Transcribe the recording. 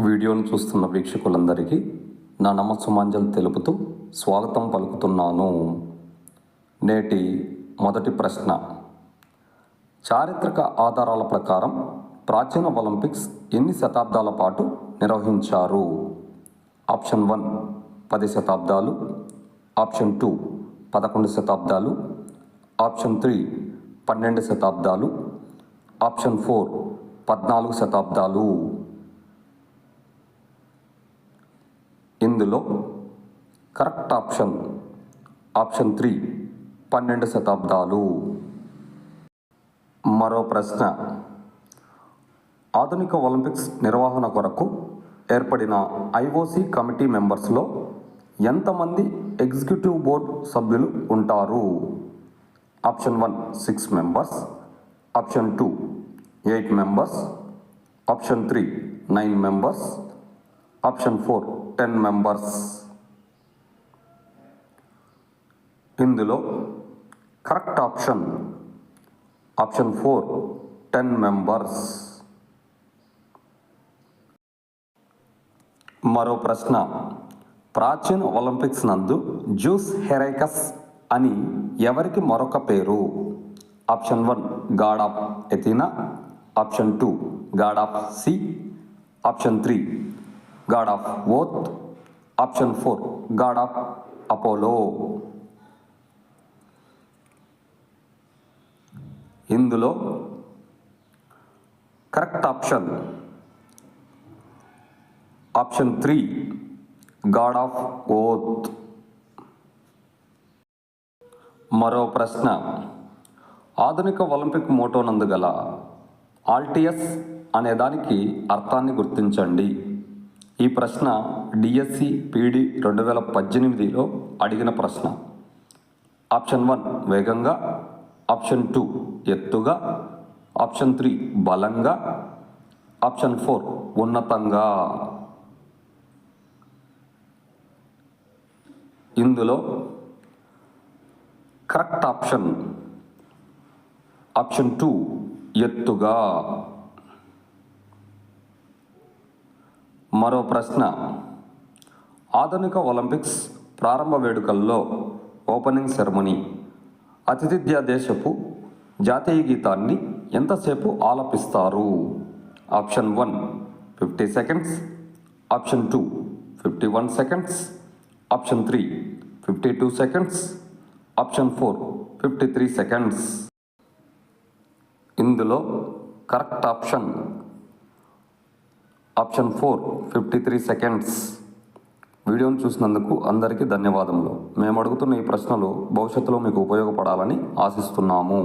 వీడియోను చూస్తున్న వీక్షకులందరికీ నా నమస్సుమాంజలు తెలుపుతూ స్వాగతం పలుకుతున్నాను. నేటి మొదటి ప్రశ్న. చారిత్రక ఆధారాల ప్రకారం ప్రాచీన ఒలింపిక్స్ ఎన్ని శతాబ్దాల పాటు నిర్వహించారు? ఆప్షన్ 1 10 శతాబ్దాలు, ఆప్షన్ 2 11 శతాబ్దాలు, ఆప్షన్ 3 12 శతాబ్దాలు, ఆప్షన్ 4 14 శతాబ్దాలు. ఇందులో కరెక్ట్ ఆప్షన్ 3 12 శతాబ్దాలు. మరో ప్రశ్న. ఆధునిక ఒలింపిక్స్ నిర్వహణ కొరకు ఏర్పడిన ఐఓసి కమిటీ మెంబర్స్లో ఎంతమంది ఎగ్జిక్యూటివ్ బోర్డ్ సభ్యులు ఉంటారు? Option 1 6 members, option 2 8 members, option 3 9 members, option 4 10 members. ఇందులో కరెక్ట్ ఆప్షన్ 4 10 మెంబర్స్. మరో ప్రశ్న. ప్రాచీన ఒలింపిక్స్ నందు జ్యూస్ హెరైకస్ అని ఎవరికి మరొక పేరు? Option 1 god of Athena, option 2 god of sea, option 3 god of oath, option 4 god of Apollo. ఇందులో correct option 3 god of oath. మరో ప్రశ్న. ఆధునిక ఒలింపిక్ మోటో నందు గల ఆల్టియస్ అనే దానికి అర్థాన్ని గుర్తించండి. ఈ ప్రశ్న డిఎస్సి పీడి 2018లో అడిగిన ప్రశ్న. ఆప్షన్ 1 వేగంగా, ఆప్షన్ 2 ఎత్తుగా, ఆప్షన్ 3 బలంగా, ఆప్షన్ 4 ఉన్నతంగా. ఇందులో కరెక్ట్ ఆప్షన్ 2 ఎత్తుగా. మరో ప్రశ్న. ఆధునిక ఒలింపిక్స్ ప్రారంభ వేడుకల్లో ఓపెనింగ్ సెరమనీ అతిథ్య దేశపు జాతీయ గీతాన్ని ఎంతసేపు ఆలపిస్తారు? Option 1 50 seconds, option 2 51 seconds, option 3 52 seconds, option 4 53 seconds. ఇందులో కరెక్ట్ ఆప్షన్ 4 53 సెకండ్స్. వీడియోను చూసినందుకు అందరికీ ధన్యవాదములు. మేము అడుగుతున్న ఈ ప్రశ్నలు భవిష్యత్తులో మీకు ఉపయోగపడాలని ఆశిస్తున్నాము.